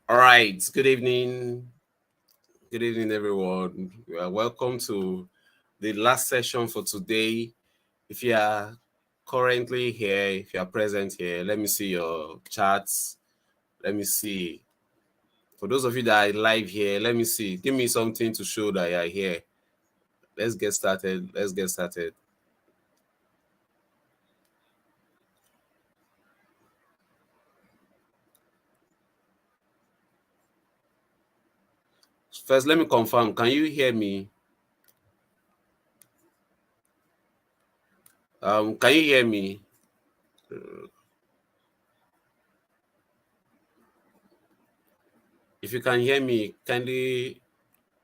All right. Good evening. Good evening, everyone. Welcome to the last session for today. If you are currently here, if you are present here, let me see your chats. Let me see. For those of you that are live here, let me see. Give me something to show that you are here. Let's get started. First, let me confirm. Can you hear me? Can you hear me? If you can hear me, kindly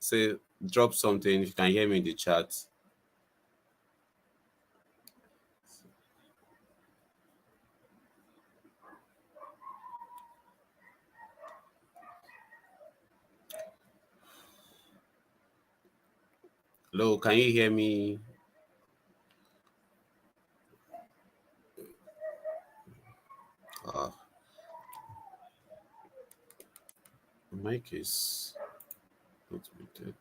say drop something. If you can hear me in the chat. Hello, can you hear me? The mic is not muted.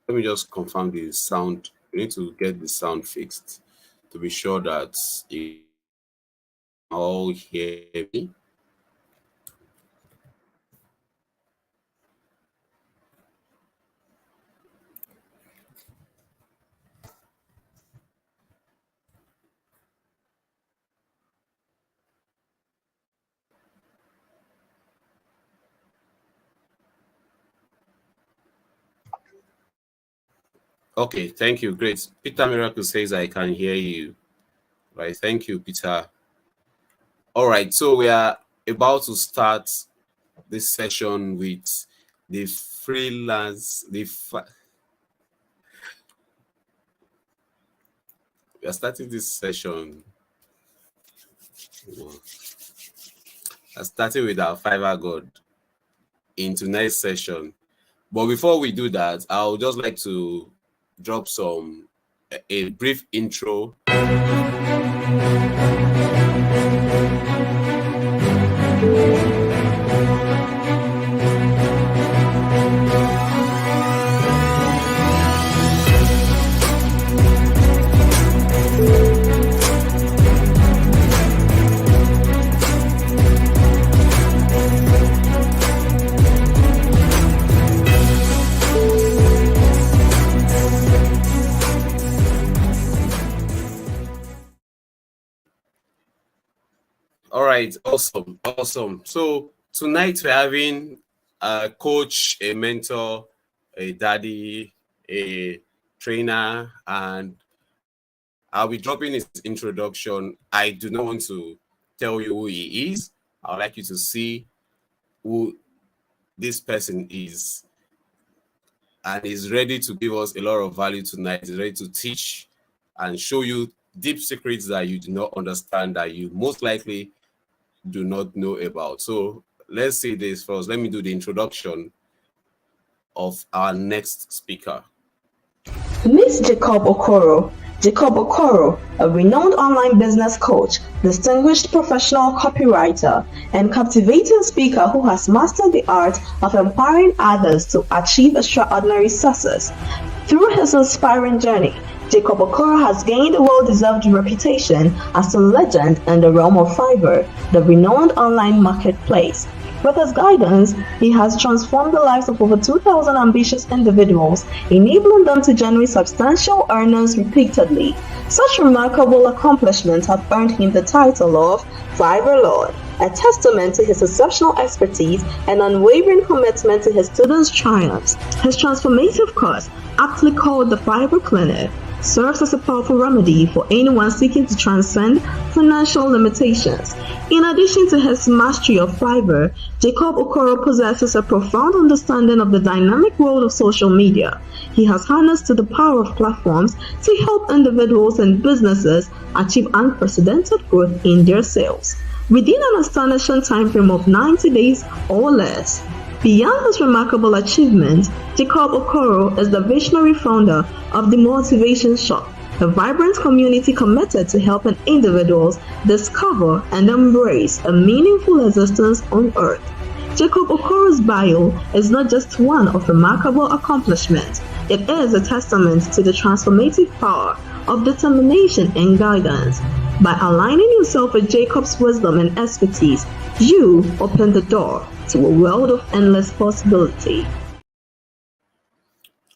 Let me just confirm the sound. We need to get the sound fixed to be sure that you all hear me. Okay, thank you. Great. Peter Miracle says I can hear you. Right. Thank you, Peter. All right. So we are about to start this session with the freelance. We are starting this session. I started with our Fiverr God in tonight's session. But before we do that, I would just like to drop a brief intro. All right, awesome. So tonight we're having a coach, a mentor, a daddy, a trainer, and I'll be dropping his introduction. I do not want to tell you who he is. I would like you to see who this person is, and he's ready to give us a lot of value tonight. He's ready to teach and show you deep secrets that you do not understand, that you most likely do not know about. So let's see this first. Let me do the introduction of our next speaker. Miss Jacob Okoro. Jacob Okoro, a renowned online business coach, distinguished professional copywriter, and captivating speaker who has mastered the art of empowering others to achieve extraordinary success. Through his inspiring journey, Jacob Okoro has gained a well-deserved reputation as a legend in the realm of Fiverr, the renowned online marketplace. With his guidance, he has transformed the lives of over 2,000 ambitious individuals, enabling them to generate substantial earnings repeatedly. Such remarkable accomplishments have earned him the title of Fiverr Lord, a testament to his exceptional expertise and unwavering commitment to his students' triumphs. His transformative course, aptly called the Fiverr Clinic, serves as a powerful remedy for anyone seeking to transcend financial limitations. In addition to his mastery of Fiverr, Jacob Okoro possesses a profound understanding of the dynamic world of social media. He has harnessed the power of platforms to help individuals and businesses achieve unprecedented growth in their sales within an astonishing time frame of 90 days or less. Beyond this remarkable achievement, Jacob Okoro is the visionary founder of the Motivation Shop, a vibrant community committed to helping individuals discover and embrace a meaningful existence on Earth. Jacob Okoro's bio is not just one of remarkable accomplishments, it is a testament to the transformative power of determination and guidance. By aligning yourself with Jacob's wisdom and expertise, you open the door to a world of endless possibility.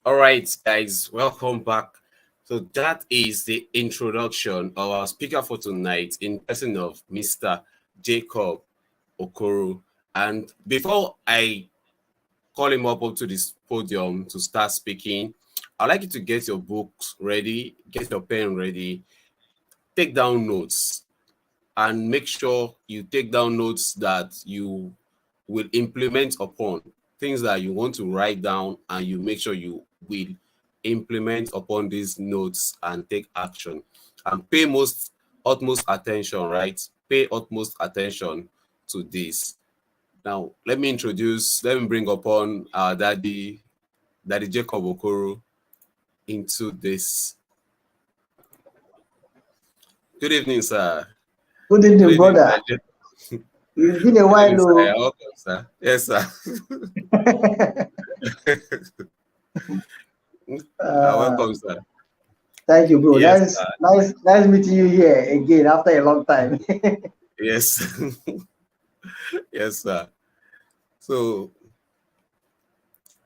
All right, guys, welcome back. So that is the introduction of our speaker for tonight in person of Mr. Jacob Okoro. And before I call him up to this podium to start speaking, I'd like you to get your books ready, get your pen ready, take down notes, and make sure you take down notes that you will implement upon, things that you want to write down, and you make sure you will implement upon these notes and take action. And pay utmost attention, right? Pay utmost attention to this. Now, let me bring upon our Daddy Jacob Okoro into this. Good evening, sir. Good evening, brother. It's been a while. Welcome, sir. Yes, sir. Welcome, sir. Thank you, bro. Yes, nice meeting you here again after a long time. Yes. Yes, sir. So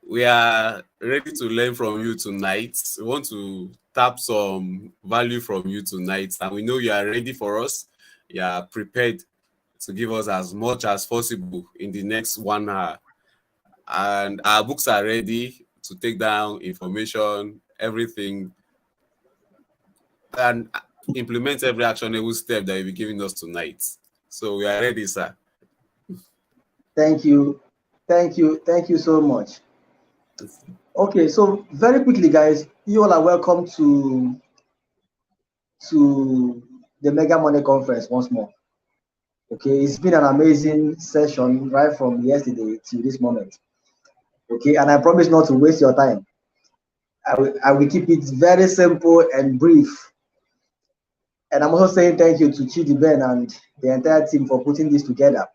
we are ready to learn from you tonight. We want to tap some value from you tonight, and we know you are ready for us. You are prepared to give us as much as possible in the next 1 hour. And our books are ready to take down information, everything, and implement every actionable step that you'll be giving us tonight. So we are ready, sir. Thank you so much. Okay, so very quickly, guys, you all are welcome to the Mega Money Conference once more. Okay, it's been an amazing session right from yesterday to this moment. Okay, and I promise not to waste your time. I will keep it very simple and brief. And I'm also saying thank you to Chidi Ben and the entire team for putting this together.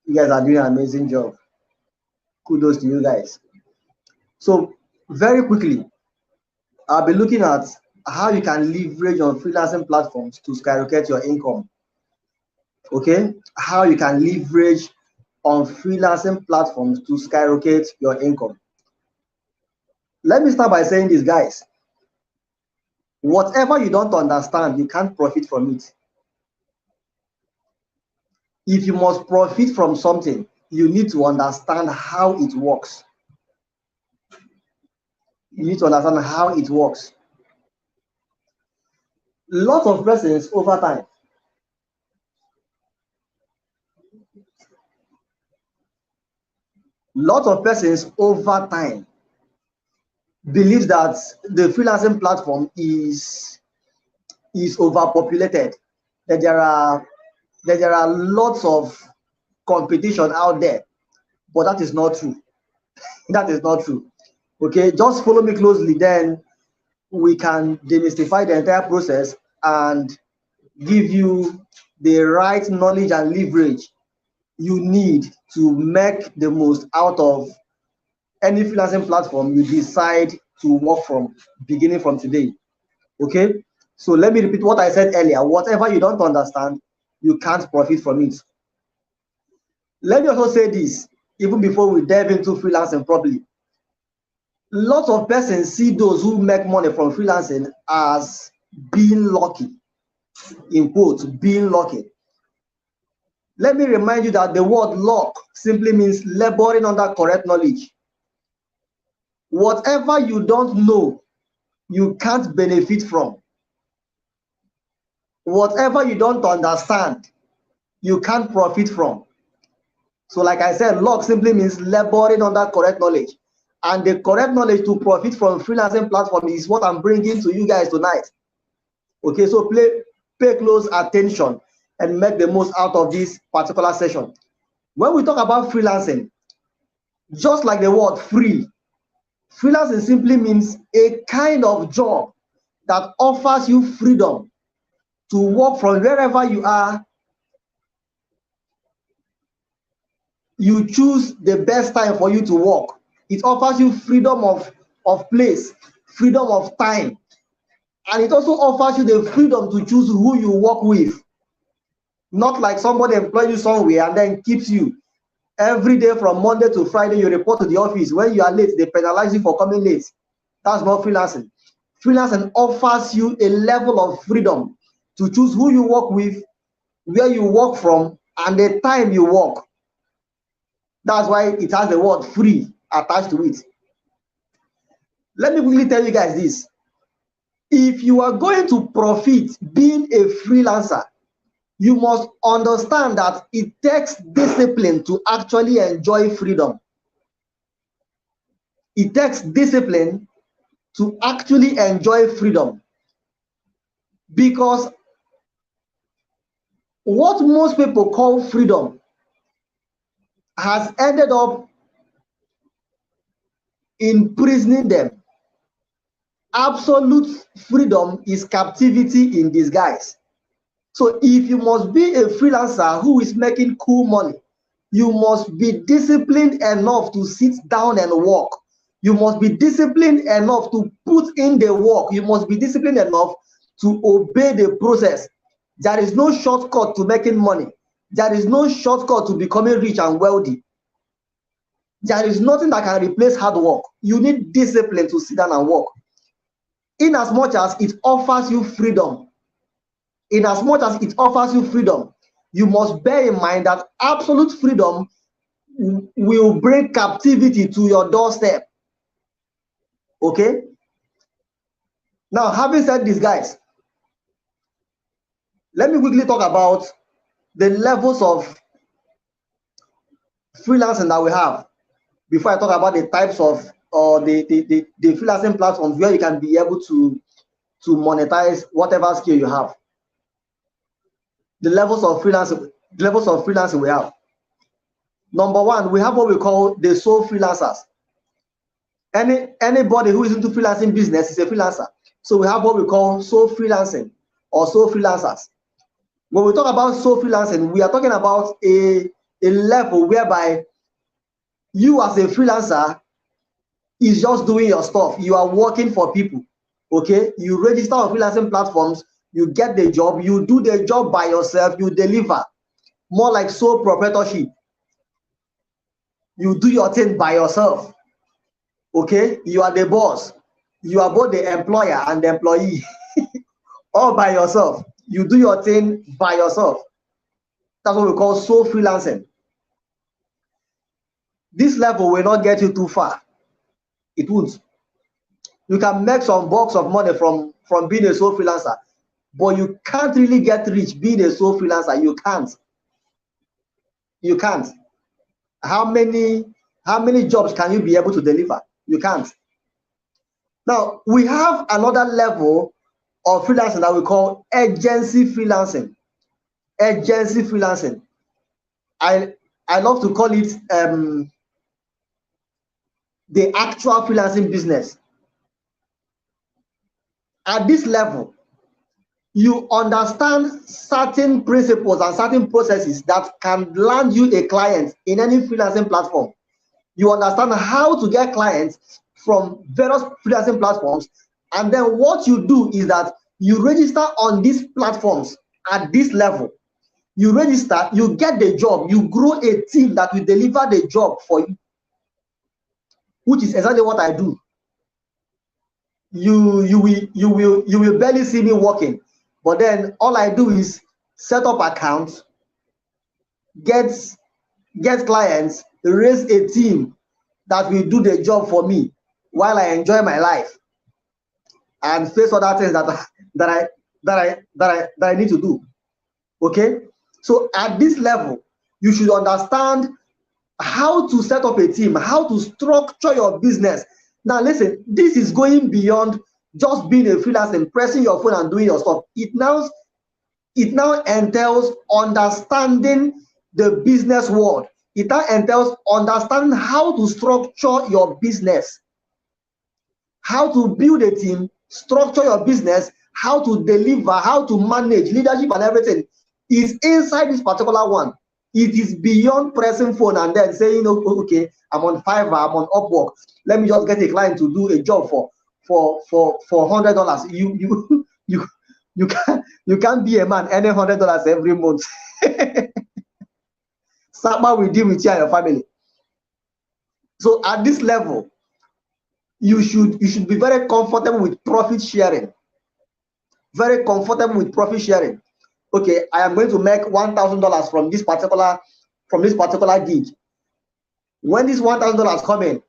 You guys are doing an amazing job. Kudos to you guys. So very quickly, I'll be looking at how you can leverage on freelancing platforms to skyrocket your income. Okay, how you can leverage on freelancing platforms to skyrocket your income. Let me start by saying this, guys. Whatever you don't understand, you can't profit from it. If you must profit from something, you need to understand how it works. You need to understand how it works. Lots of persons over time believe that the freelancing platform is overpopulated, that there are lots of competition out there, but that is not true. That is not true. Okay, just follow me closely, then we can demystify the entire process and give you the right knowledge and leverage you need to make the most out of any freelancing platform you decide to work from, beginning from today. Okay, so let me repeat what I said earlier. Whatever you don't understand, you can't profit from it. Let me also say this, even before we dive into freelancing properly. Lots of persons see those who make money from freelancing as being lucky, in quotes, being lucky. Let me remind you that the word luck simply means laboring under correct knowledge. Whatever you don't know, you can't benefit from. Whatever you don't understand, you can't profit from. So like I said, luck simply means laboring under correct knowledge. And the correct knowledge to profit from freelancing platform is what I'm bringing to you guys tonight. Okay, so pay close attention and make the most out of this particular session. When we talk about freelancing, Just like the word free, freelancing simply means a kind of job that offers you freedom to work from wherever you are. You choose the best time for you to work. It offers you freedom of place, freedom of time, and it also offers you the freedom to choose who you work with. Not like somebody employs you somewhere and then keeps you every day from Monday to Friday. You report to the office. When you are late, they penalize you for coming late. That's not freelancing. Freelancing offers you a level of freedom to choose who you work with, where you work from, and the time you work. That's why it has the word free attached to it. Let me quickly tell you guys this. If you are going to profit being a freelancer, you must understand that it takes discipline to actually enjoy freedom. It takes discipline to actually enjoy freedom, because what most people call freedom has ended up imprisoning them. Absolute freedom is captivity in disguise. So if you must be a freelancer who is making cool money, you must be disciplined enough to sit down and work. You must be disciplined enough to put in the work. You must be disciplined enough to obey the process. There is no shortcut to making money. There is no shortcut to becoming rich and wealthy. There is nothing that can replace hard work. You need discipline to sit down and work. In as much as it offers you freedom, you must bear in mind that absolute freedom will bring captivity to your doorstep. Okay? Now, having said this, guys, let me quickly talk about the levels of freelancing that we have before I talk about the types of the freelancing platforms where you can be able to monetize whatever skill you have. The levels of freelancing we have. Number one, we have what we call the sole freelancers. Anybody who is into freelancing business is a freelancer. So we have what we call sole freelancing or sole freelancers. When we talk about sole freelancing, we are talking about a level whereby you as a freelancer is just doing your stuff. You are working for people. Okay, you register on freelancing platforms, you get the job, you do the job by yourself, you deliver. More like sole proprietorship. You do your thing by yourself. Okay, you are the boss. You are both the employer and the employee. All by yourself. You do your thing by yourself. That's what we call sole freelancing. This level will not get you too far. It won't. You can make some bucks of money from being a sole freelancer, but you can't really get rich being a sole freelancer. You can't. You can't. How many jobs can you be able to deliver? You can't. Now, we have another level of freelancing that we call agency freelancing. Agency freelancing. I love to call it the actual freelancing business. At this level, you understand certain principles and certain processes that can land you a client in any freelancing platform. You understand how to get clients from various freelancing platforms, and then what you do is that you register on these platforms at this level. You register, you get the job, you grow a team that will deliver the job for you, which is exactly what I do. You will barely see me working, but then all I do is set up accounts, get clients, raise a team that will do the job for me while I enjoy my life and face other things that I need to do. Okay, so at this level, you should understand how to set up a team, how to structure your business. Now, listen, this is going beyond just being a freelancer and pressing your phone and doing your stuff. It now entails understanding the business world. It entails understanding how to structure your business, how to build a team, structure your business, how to deliver, how to manage leadership and everything is inside this particular one. It is beyond pressing phone and then saying, okay, I'm on Fiverr, I'm on Upwork. Let me just get a client to do a job for $100. You can't be a man earning $100 every month. Someone will deal with you and your family. So at this level, you should be very comfortable with profit sharing. Very comfortable with profit sharing. Okay, I am going to make $1,000 from this particular gig. When this $1,000 come in,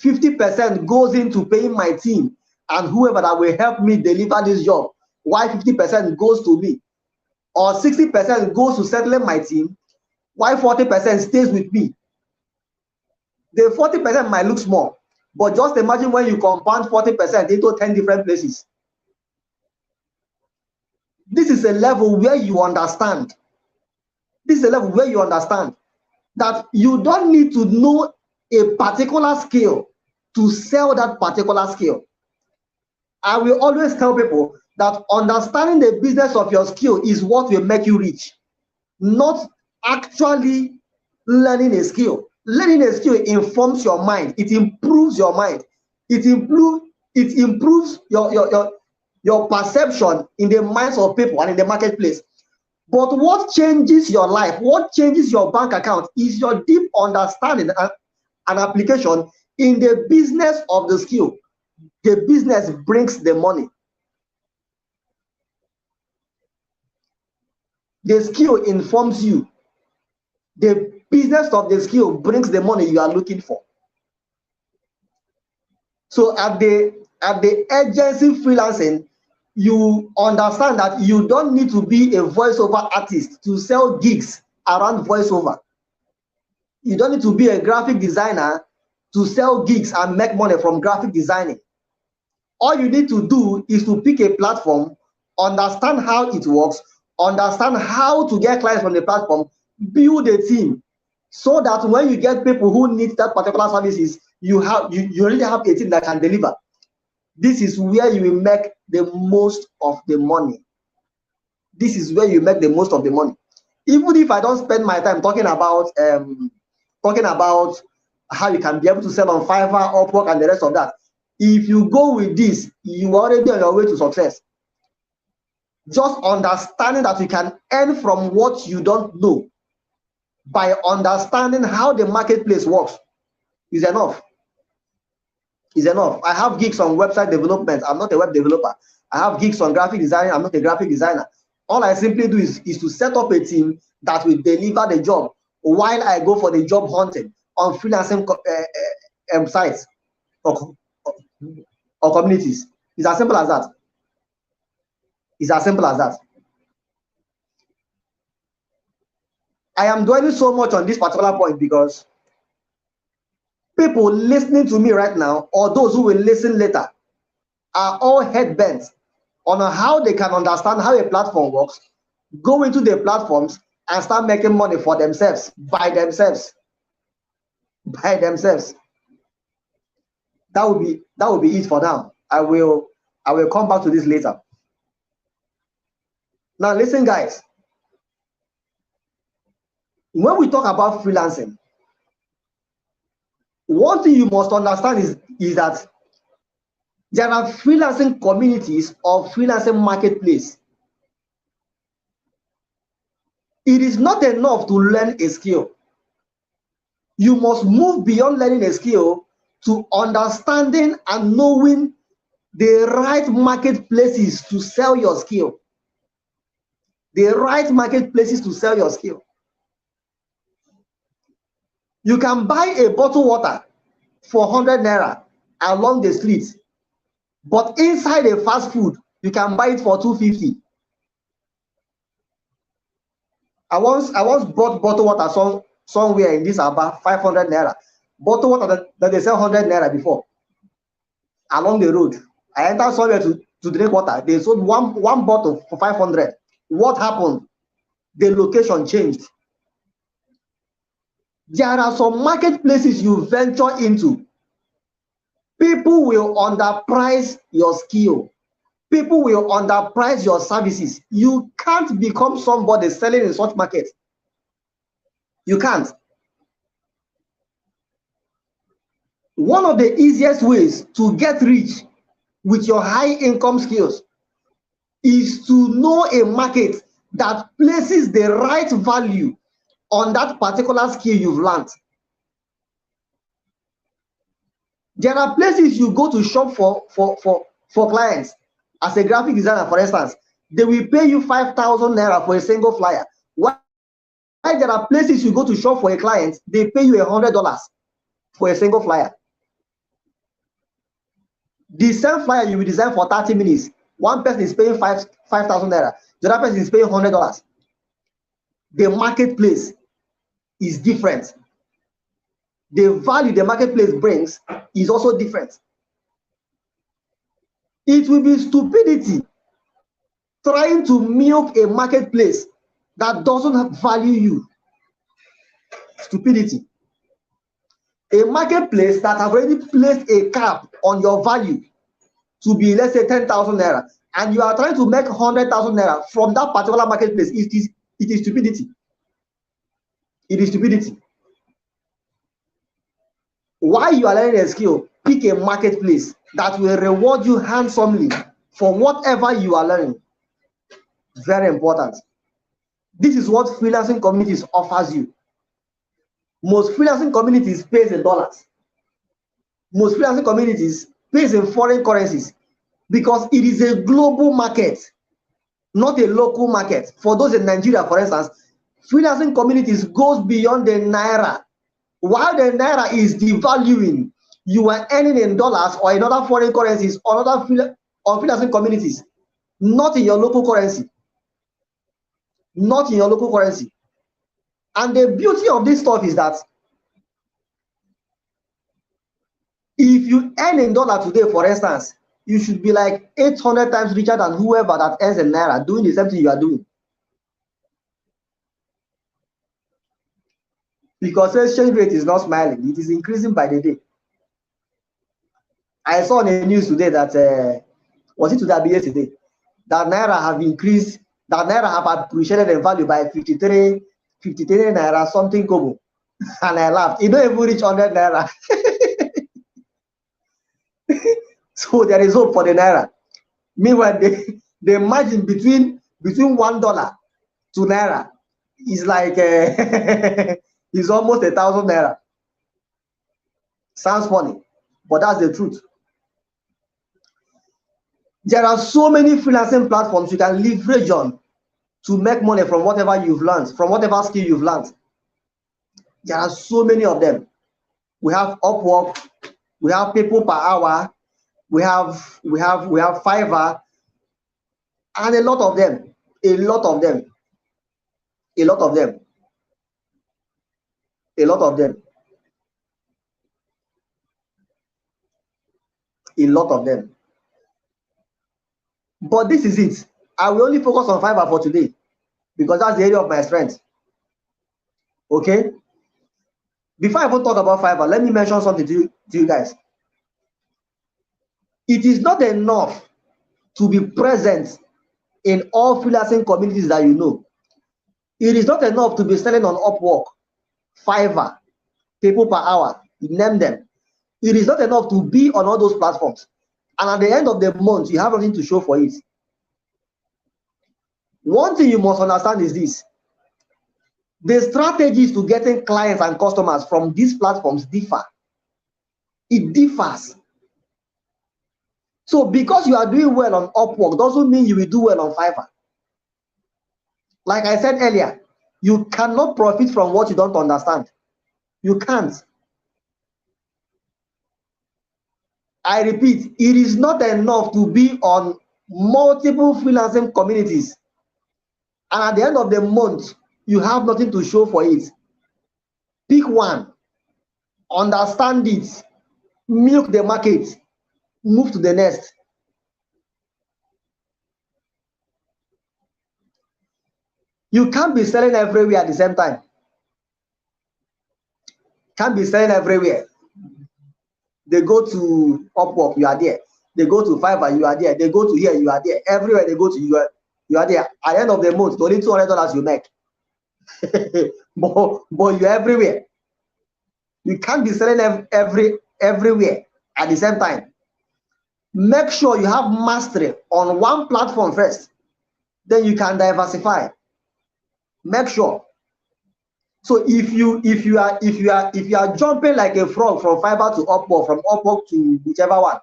50% goes into paying my team and whoever that will help me deliver this job. Why 50% goes to me? Or 60% goes to settling my team. Why 40% stays with me? The 40% might look small, but just imagine when you compound 40% into 10 different places. This is a level where you understand. This is a level where you understand that you don't need to know a particular skill to sell that particular skill. I will always tell people that understanding the business of your skill is what will make you rich, not actually learning a skill. Learning a skill informs your mind. It improves your mind. It improves your perception in the minds of people and in the marketplace. But what changes your life, what changes your bank account is your deep understanding and application in the business of the skill. The business brings the money. The skill informs you. The business of the skill brings the money you are looking for. So at the agency freelancing, you understand that you don't need to be a voiceover artist to sell gigs around voiceover. You don't need to be a graphic designer to sell gigs and make money from graphic designing. All you need to do is to pick a platform, understand how it works, understand how to get clients from the platform, build a team, so that when you get people who need that particular services, you already have a team that can deliver. This is where you will make the most of the money. This is where you make the most of the money. Even if I don't spend my time talking about how you can be able to sell on Fiverr, Upwork, and the rest of that, if you go with this, you are already on your way to success. Just understanding that you can earn from what you don't know by understanding how the marketplace works is enough. Is enough. I have gigs on website development. I'm not a web developer. I have gigs on graphic design. I'm not a graphic designer. All I simply do is to set up a team that will deliver the job while I go for the job hunting on freelancing sites or communities. It's as simple as that. It's as simple as that. I am dwelling so much on this particular point because people listening to me right now, or those who will listen later, are all head bent on how they can understand how a platform works, go into the platforms and start making money for themselves, by themselves. That will be it for now. I will come back to this later. Now listen, guys. When we talk about freelancing, one thing you must understand is that there are freelancing communities or freelancing marketplace. It is not enough to learn a skill. You must move beyond learning a skill to understanding and knowing the right marketplaces to sell your skill. The right marketplaces to sell your skill. You can buy a bottled water for 100 naira along the street, but inside a fast food, you can buy it for 250. I once bought bottled water somewhere in this about 500 naira. Bottled water that they sell 100 naira before along the road. I entered somewhere to drink water. They sold one bottle for 500. What happened? The location changed. There are some marketplaces you venture into. People will underprice your skill. People will underprice your services. You can't become somebody selling in such markets. You can't. One of the easiest ways to get rich with your high income skills is to know a market that places the right value on that particular skill you've learned. There are places you go to shop for clients. As a graphic designer, for instance, they will pay you 5,000 naira for a single flyer. Why there are places you go to shop for a client, they pay you $100 for a single flyer. The same flyer you will design for 30 minutes. One person is paying 5,000 naira. The other person is paying $100. The marketplace is different. The value the marketplace brings is also different. It will be stupidity trying to milk a marketplace that doesn't value you. Stupidity. A marketplace that have already placed a cap on your value to be, let's say, 10,000 naira, and you are trying to make 100,000 naira from that particular marketplace, it is stupidity. It is stupidity. While you are learning a skill, pick a marketplace that will reward you handsomely for whatever you are learning. Very important. This is what freelancing communities offers you. Most freelancing communities pays in dollars. Most freelancing communities pays in foreign currencies because it is a global market, not a local market. For those in Nigeria, for instance, freelancing communities goes beyond the naira. While the naira is devaluing, you are earning in dollars or in other foreign currencies or other freelancing communities, not in your local currency. Not in your local currency. And the beauty of this stuff is that if you earn in dollar today, for instance, you should be like 800 times richer than whoever that earns in naira doing the same thing you are doing. Because exchange rate is not smiling, it is increasing by the day. I saw on the news today that was it today or yesterday, that naira have increased, that naira have appreciated in value by 53 naira something kobo. And I laughed. It don't even reach 100 naira. So there is hope for the naira. Meanwhile, the margin between $1 to naira is like is almost 1,000 naira. Sounds funny, but that's the truth. There are so many freelancing platforms you can leverage on to make money from whatever you've learned, from whatever skill you've learned. There are so many of them. We have Upwork, we have People Per Hour, we have Fiverr, and a lot of them, a lot of them, a lot of them, a lot of them, a lot of them. But this is it. I will only focus on Fiverr for today because that's the area of my strength. Okay? Before I even talk about Fiverr, let me mention something to you guys. It is not enough to be present in all freelancing communities that you know. It is not enough to be selling on Upwork, Fiverr, People Per Hour, name them. It is not enough to be on all those platforms. And at the end of the month, you have nothing to show for it. One thing you must understand is this. The strategies to getting clients and customers from these platforms differ. It differs. So because you are doing well on Upwork doesn't mean you will do well on Fiverr. Like I said earlier, you cannot profit from what you don't understand. You can't. I repeat, it is not enough to be on multiple freelancing communities. And at the end of the month, you have nothing to show for it. Pick one, understand it, milk the market, move to the next. You can't be selling everywhere at the same time. can't be selling everywhere. They go to Upwork, you are there. They go to Fiverr, you are there. They go to here, you are there. Everywhere they go to, you are there. At the end of the month, only $200 you make. but you're everywhere. You can't be selling everywhere at the same time. Make sure you have mastery on one platform first. Then you can diversify. Make sure. So if you are jumping like a frog from Fiverr to Upwork, from Upwork to whichever one,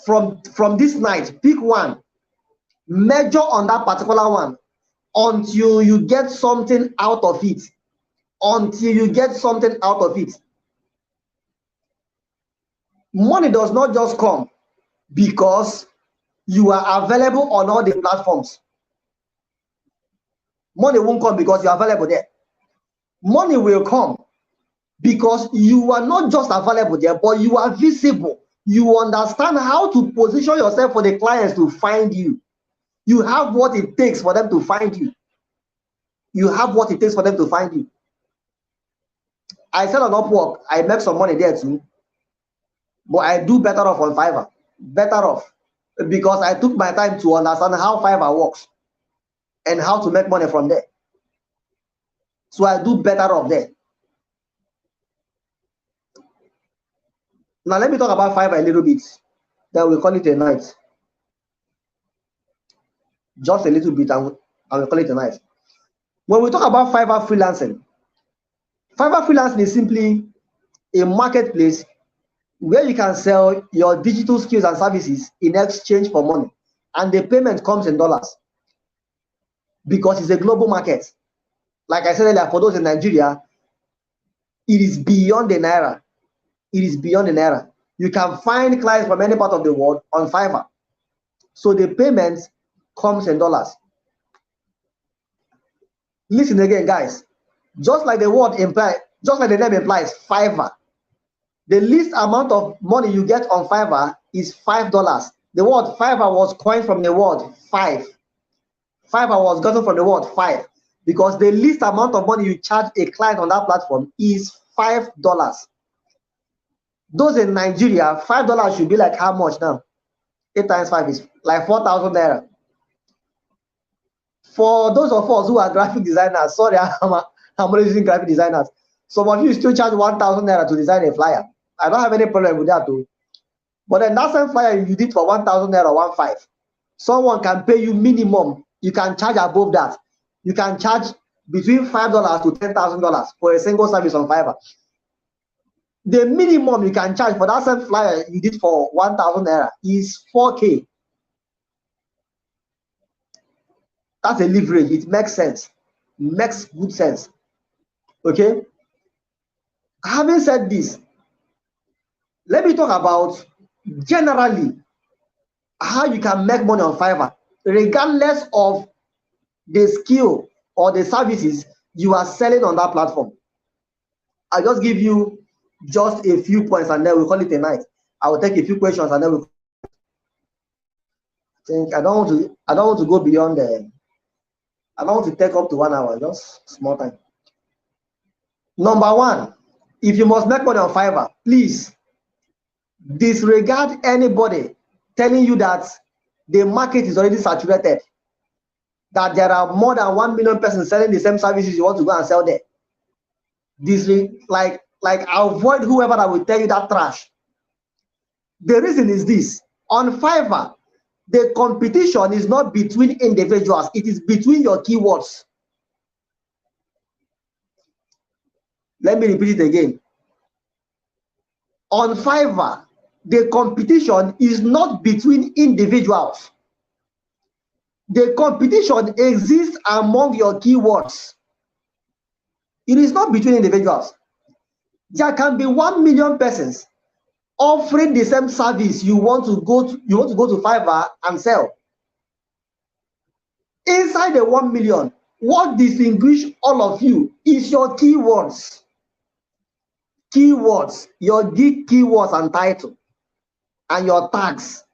from this night, pick one, major on that particular one until you get something out of it. Until you get something out of it. Money does not just come because you are available on all the platforms. Money won't come because you are available there. Money will come because you are not just available there, but you are visible. You understand how to position yourself for the clients to find you. You have what it takes for them to find you. You have what it takes for them to find you. I sell on Upwork, I make some money there too, but I do better off on Fiverr. Better off because I took my time to understand how Fiverr works and how to make money from there. So I do better off there. Now let me talk about Fiverr a little bit. Then we'll call it a night. Just a little bit and we'll call it a night. When we talk about Fiverr freelancing is simply a marketplace where you can sell your digital skills and services in exchange for money. And the payment comes in dollars because it's a global market. Like I said earlier, for those in Nigeria, it is beyond the Naira. It is beyond the Naira. You can find clients from any part of the world on Fiverr. So the payment comes in dollars. Listen again, guys. Just like the word implies, just like the name implies, Fiverr. The least amount of money you get on Fiverr is $5. The word Fiverr was coined from the word five. Fiverr was gotten from the word five because the least amount of money you charge a client on that platform is $5. Those in Nigeria, $5 should be like how much now? 8 times 5 is like 4,000 naira. For those of us who are graphic designers, sorry, I'm only using graphic designers. Some of you still charge 1,000 naira to design a flyer. I don't have any problem with that too. But then that same flyer you did for 1,000 naira, 1,500. Someone can pay you minimum. You can charge above that. You can charge between $5 to $10,000 for a single service on Fiverr. The minimum you can charge for that same flyer you did for 1,000 naira is 4K. That's a leverage. It makes sense. Makes good sense. Okay. Having said this, let me talk about generally how you can make money on Fiverr, regardless of the skill or the services you are selling on that platform. I'll just give you just a few points and then we'll call it a night. I will take a few questions and then we'll think I don't want to go beyond the I don't want to take up to 1 hour, just small time. Number one, if you must make money on Fiverr, please disregard anybody telling you that the market is already saturated, that there are more than 1 million persons selling the same services you want to go and sell there. Avoid whoever that will tell you that trash. The reason is this: on Fiverr, the competition is not between individuals, it is between your keywords. Let me repeat it again. On Fiverr, the competition is not between individuals. The competition exists among your keywords. It is not between individuals. There can be 1 million persons offering the same service you want to go to Fiverr and sell. Inside the 1 million, what distinguishes all of you is your keywords. Keywords, your geek keywords and title, and your tags.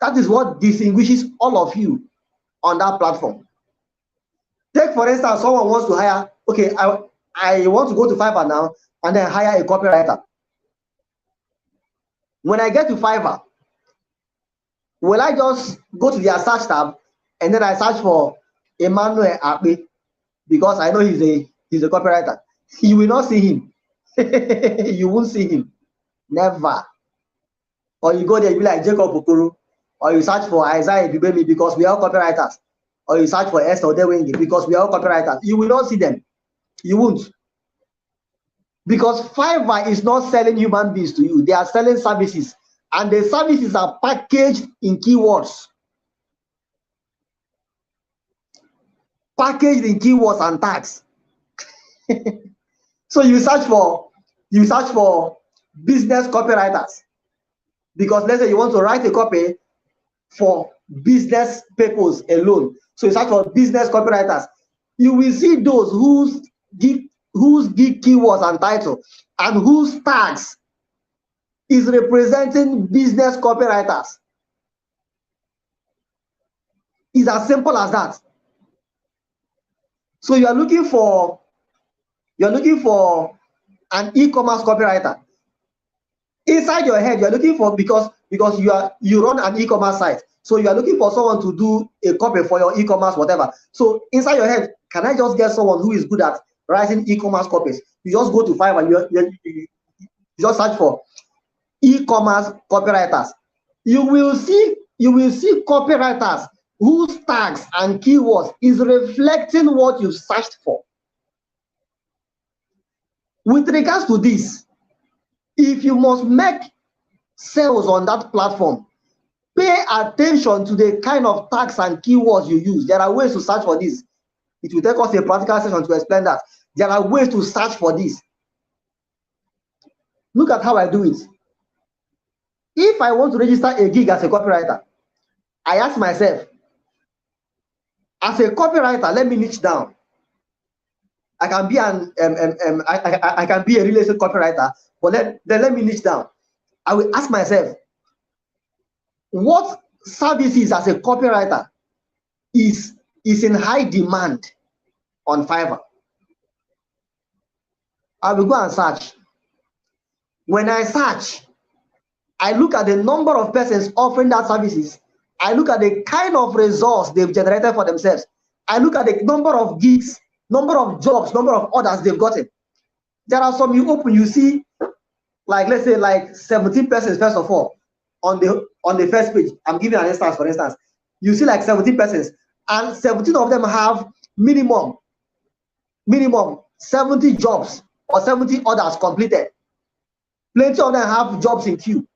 That is what distinguishes all of you on that platform. Take for instance, someone wants to hire, okay, I want to go to Fiverr now and then hire a copywriter. When I get to Fiverr, will I just go to their search tab and then I search for Emmanuel Akpe because I know he's a copywriter? You will not see him. You won't see him. Never. Or you go there, you be like Jacob Okoro, or you search for Isaiah Bibemi because we are all copywriters, or you search for Esther Odewenge because we are all copywriters. You will not see them. You won't. Because Fiverr is not selling human beings to you. They are selling services. And the services are packaged in keywords. Packaged in keywords and tags. So you search for business copywriters. Because let's say you want to write a copy for business purpose alone. So you search for business copywriters. You will see those whose give keywords and title and whose tags is representing business copywriters. It's as simple as that. So you're looking for an e-commerce copywriter. Inside your head, you're looking for because you run an e-commerce site. So you are looking for someone to do a copy for your e-commerce, whatever. So inside your head, can I just get someone who is good at writing e-commerce copies? You just go to Fiverr, you just search for e-commerce copywriters. You will see copywriters whose tags and keywords is reflecting what you searched for. With regards to this, if you must make sales on that platform, pay attention to the kind of tags and keywords you use. There are ways to search for this. It will take us a practical session to explain that. There are ways to search for this. Look at how I do it. If I want to register a gig as a copywriter, I ask myself, as a copywriter, let me niche down. I can be I can be a real estate copywriter, but let me niche down. I will ask myself, what services as a copywriter is in high demand on Fiverr? I will go and search. When I search, I look at the number of persons offering that services. I look at the kind of results they've generated for themselves. I look at the number of gigs, number of jobs, number of orders they've gotten. There are some you open, you see, like let's say like 17 persons first of all on the first page. I'm giving an instance, for instance. You see like 17 persons, and 17 of them have minimum 70 jobs or 70 orders completed. Plenty of them have jobs in queue.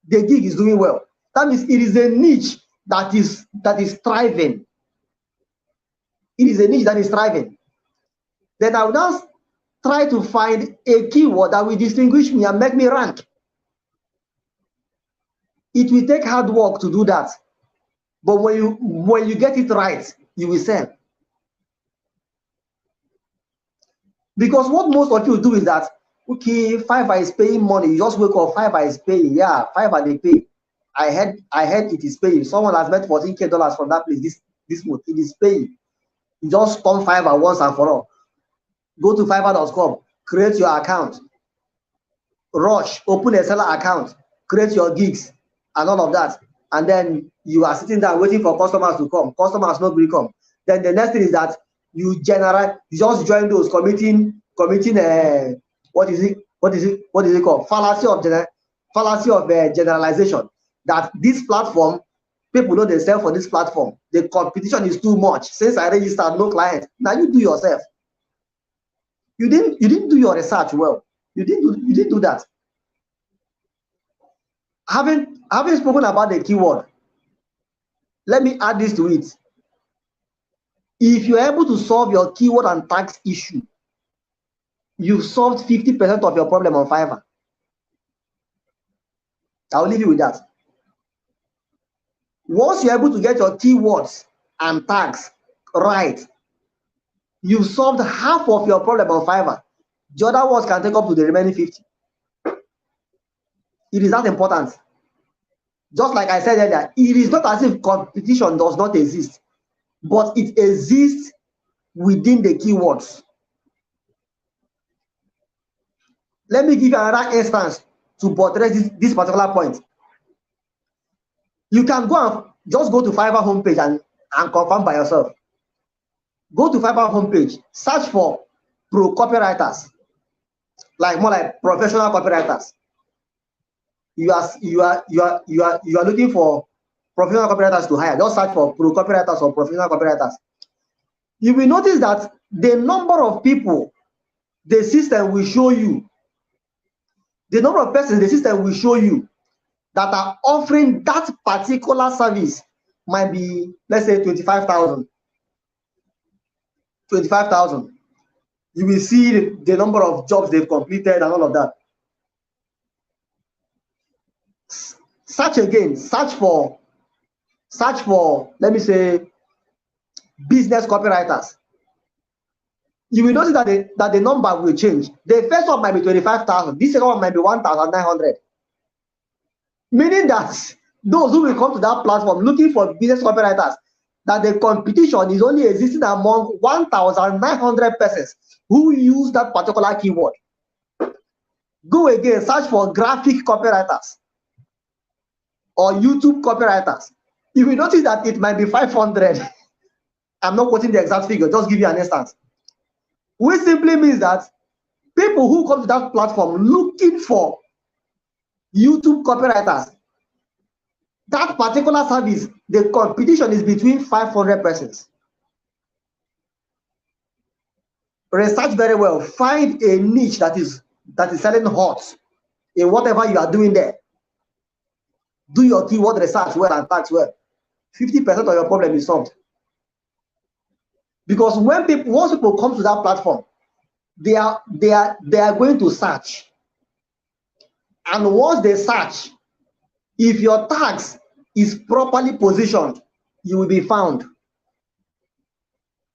The gig is doing well. That means it is a niche that is thriving. It is a niche that is thriving. Then I will now try to find a keyword that will distinguish me and make me rank. It will take hard work to do that. But when you get it right, you will sell. Because what most of you do is that, okay, Fiverr is paying money. You just wake up, Fiverr is paying. Yeah, Fiverr they pay. I heard it is paying. Someone has made $14K from that place this month. It is paying. You just come Fiverr once and for all. Go to fiverr.com, create your account. Rush, open a seller account, create your gigs and all of that. And then you are sitting down waiting for customers to come. Customers not will come. Then the next thing is that you just join those committing what is it called? Fallacy of generalization. That this platform, people know they sell for this platform. The competition is too much. Since I registered, no client. Now you do yourself. You didn't do your research well. You didn't do that. Having spoken about the keyword, let me add this to it. If you're able to solve your keyword and tax issue, you've solved 50% of your problem on Fiverr. I'll leave you with that. Once you're able to get your keywords and tags right, you've solved half of your problem on Fiverr. The other ones can take up to the remaining 50. It is that important. Just like I said earlier, it is not as if competition does not exist, but it exists within the keywords. Let me give you another instance to buttress this particular point. You can go and just go to Fiverr homepage and confirm by yourself. Go to Fiverr homepage, search for pro copywriters, like more like professional copywriters. You are looking for professional copywriters to hire. Just search for pro copywriters or professional copywriters. You will notice that the number of people the system will show you, the number of persons the system will show you that are offering that particular service might be, let's say, 25,000. 25,000. You will see the number of jobs they've completed and all of that. Search again, search for, let me say, business copywriters. You will notice that the number will change. The first one might be 25,000. This second one might be 1,900. Meaning that those who will come to that platform looking for business copywriters, that the competition is only existing among 1,900 persons who use that particular keyword. Go again, search for graphic copywriters or YouTube copywriters. You will notice that it might be 500. I'm not quoting the exact figure, just give you an instance. Which simply means that people who come to that platform looking for YouTube copywriters, that particular service, the competition is between 500 persons. Research very well. Find a niche that is selling hot in whatever you are doing there. Do your keyword research well and tax well. 50% of your problem is solved. Because once people come to that platform, they are going to search. And once they search, if your tags is properly positioned, you will be found.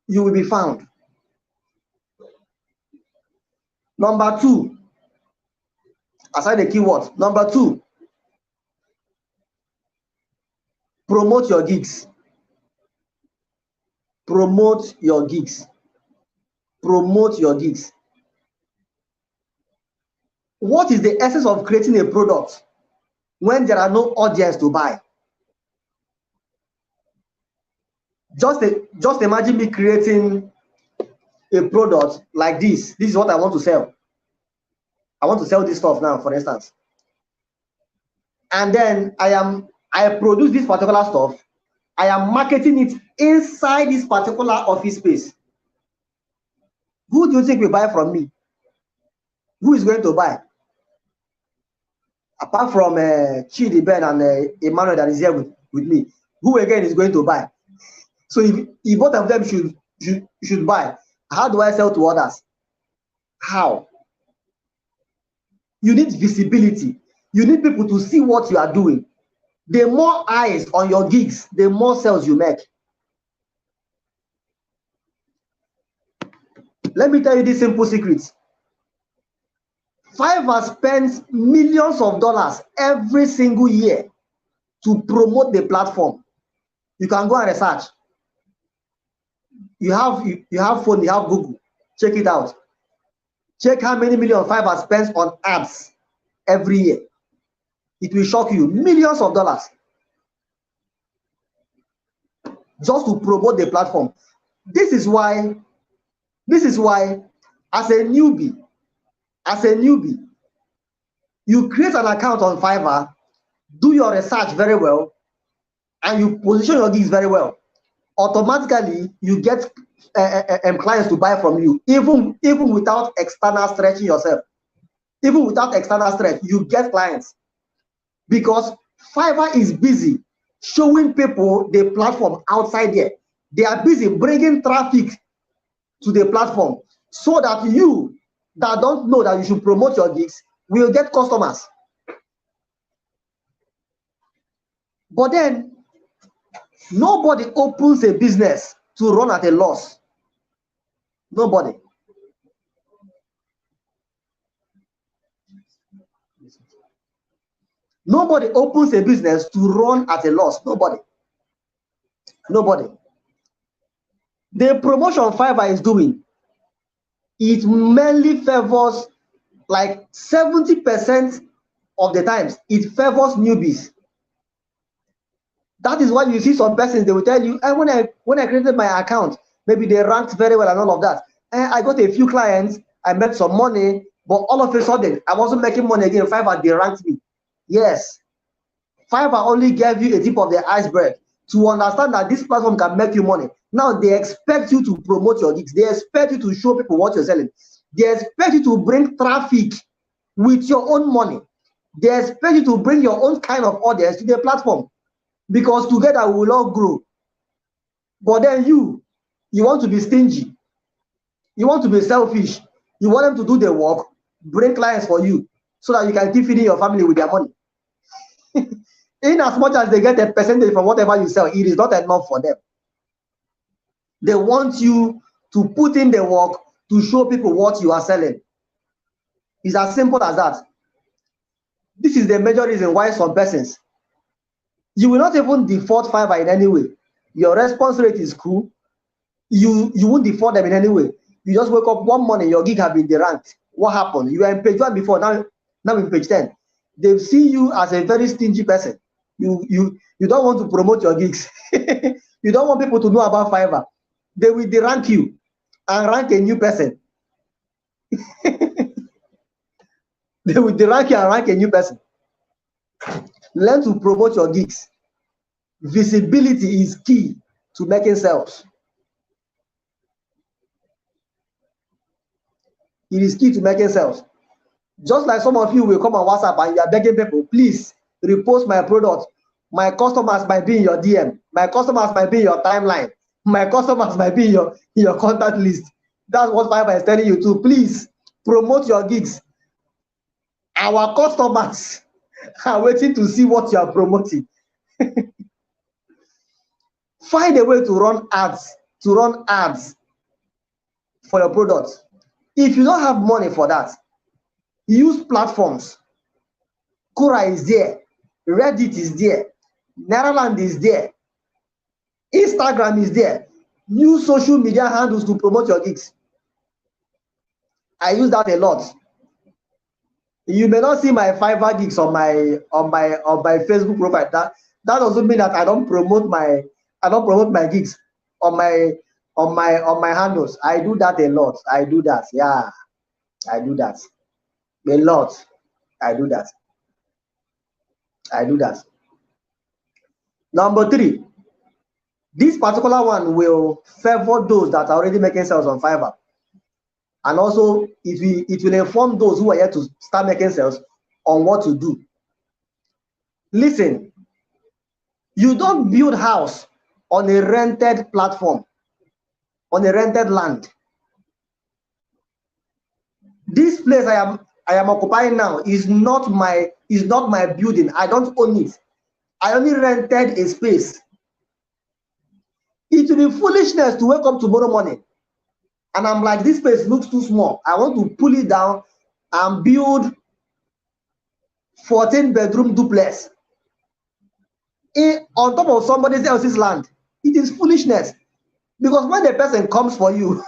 You will be found. Number two, aside the keywords, number two, promote your gigs. Promote your gigs. Promote your gigs. What is the essence of creating a product when there are no audience to buy? Just imagine me creating a product like this. This is what I want to sell. I want to sell this stuff now, for instance. And then I produce this particular stuff. I am marketing it inside this particular office space. Who do you think will buy from me? Who is going to buy? Apart from Chidi Ben and Emmanuel that is here with me, who again is going to buy? So if both of them should buy, how do I sell to others? How? You need visibility. You need people to see what you are doing. The more eyes on your gigs, the more sales you make. Let me tell you this simple secret. Fiverr spends millions of dollars every single year to promote the platform. You can go and research. You have phone, you have Google. Check it out. Check how many million Fiverr spends on ads every year. It will shock you. Millions of dollars just to promote the platform. This is why as a newbie, you create an account on Fiverr, do your research very well, and you position your gigs very well. Automatically, you get clients to buy from you, even without external stretching yourself. Even without external stretch, you get clients. Because Fiverr is busy showing people the platform outside there. They are busy bringing traffic to the platform so that you that don't know that you should promote your gigs will get customers. But then, nobody opens a business to run at a loss. Nobody. Nobody opens a business to run at a loss. Nobody. Nobody. The promotion Fiverr is doing, it mainly favors like 70% of the times, it favors newbies. That is why you see some persons, they will tell you, when I created my account, maybe they ranked very well and all of that. And I got a few clients, I made some money, but all of a sudden, I wasn't making money again. Fiverr, they ranked me. Yes. Fiverr only gave you a tip of the iceberg to understand that this platform can make you money. Now they expect you to promote your gigs. They expect you to show people what you're selling. They expect you to bring traffic with your own money. They expect you to bring your own kind of audience to the platform, because together we will all grow. But then you want to be stingy. You want to be selfish. You want them to do the work, bring clients for you, so that you can keep feeding your family with their money. In as much as they get a percentage from whatever you sell, it is not enough for them. They want you to put in the work to show people what you are selling. It's as simple as that. This is the major reason why some persons, you will not even default Fiverr in any way. Your response rate is cool. You won't default them in any way. You just wake up one morning, your gig have been deranked. What happened? You were in page 1 before, now in page 10. They see you as a very stingy person. You don't want to promote your gigs. You don't want people to know about Fiverr. They will derank you and rank a new person. They will derank you and rank a new person. Learn to promote your gigs. Visibility is key to making sales. It is key to making sales. Just like some of you will come on WhatsApp and you are begging people, please repost my product. My customers might be in your DM. My customers might be in your timeline. My customers might be in your contact list. That's what Fiverr is telling you to. Please promote your gigs. Our customers are waiting to see what you are promoting. Find a way to run ads for your product. If you don't have money for that, use platforms. Quora is there, Reddit is there, Netherlands is there, Instagram is there. Use social media handles to promote your gigs. I use that a lot. You may not see my Fiverr gigs on my Facebook profile. That doesn't mean that I don't promote my gigs on my handles. I do that a lot. I do that. Yeah, I do that a lot. I do that. Number 3, this particular one will favor those that are already making sales on Fiverr, and also it will inform those who are yet to start making sales on what to do. Listen, you don't build house on a rented platform, on a rented land. This place I am occupying now is not my building. I don't own it. I only rented a space. It will be foolishness to wake up tomorrow morning and I'm like, this place looks too small. I want to pull it down and build 14-bedroom duplex on top of somebody else's land. It is foolishness, because when the person comes for you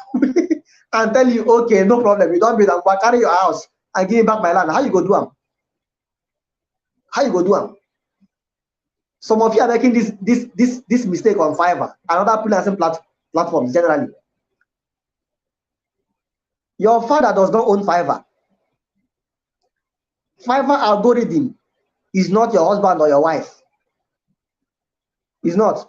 and tell you, okay, no problem, you don't build, I'm going to carry your house and give me back my land, how you go do them? Some of you are making this mistake on Fiverr and other freelancing platforms generally. Your father does not own Fiverr. Fiverr algorithm is not your husband or your wife. It's not.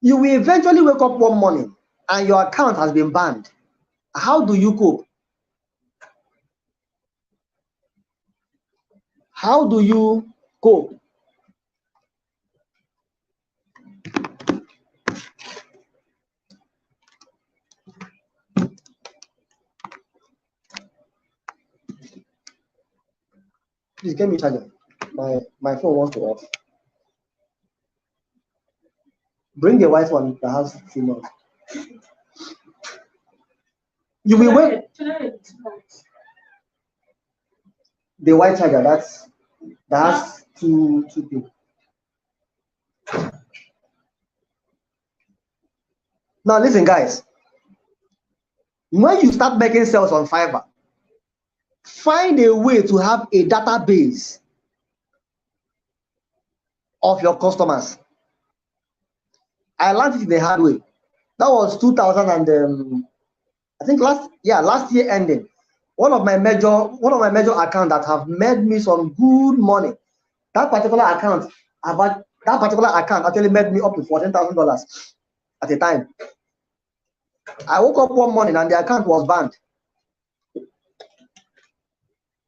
You will eventually wake up one morning and your account has been banned. How do you cope? How do you cope? Please get me charger. My phone wants to off. Bring the white one that has signal. You will wait. The white charger, that's two people. Now listen, guys. When you start making sales on Fiverr, Find a way to have a database of your customers. I learned it the hard way. That was 2000 and I think last year ending. One of my major accounts that have made me some good money. That particular account actually made me up to $14,000 at a time. I woke up one morning and the account was banned.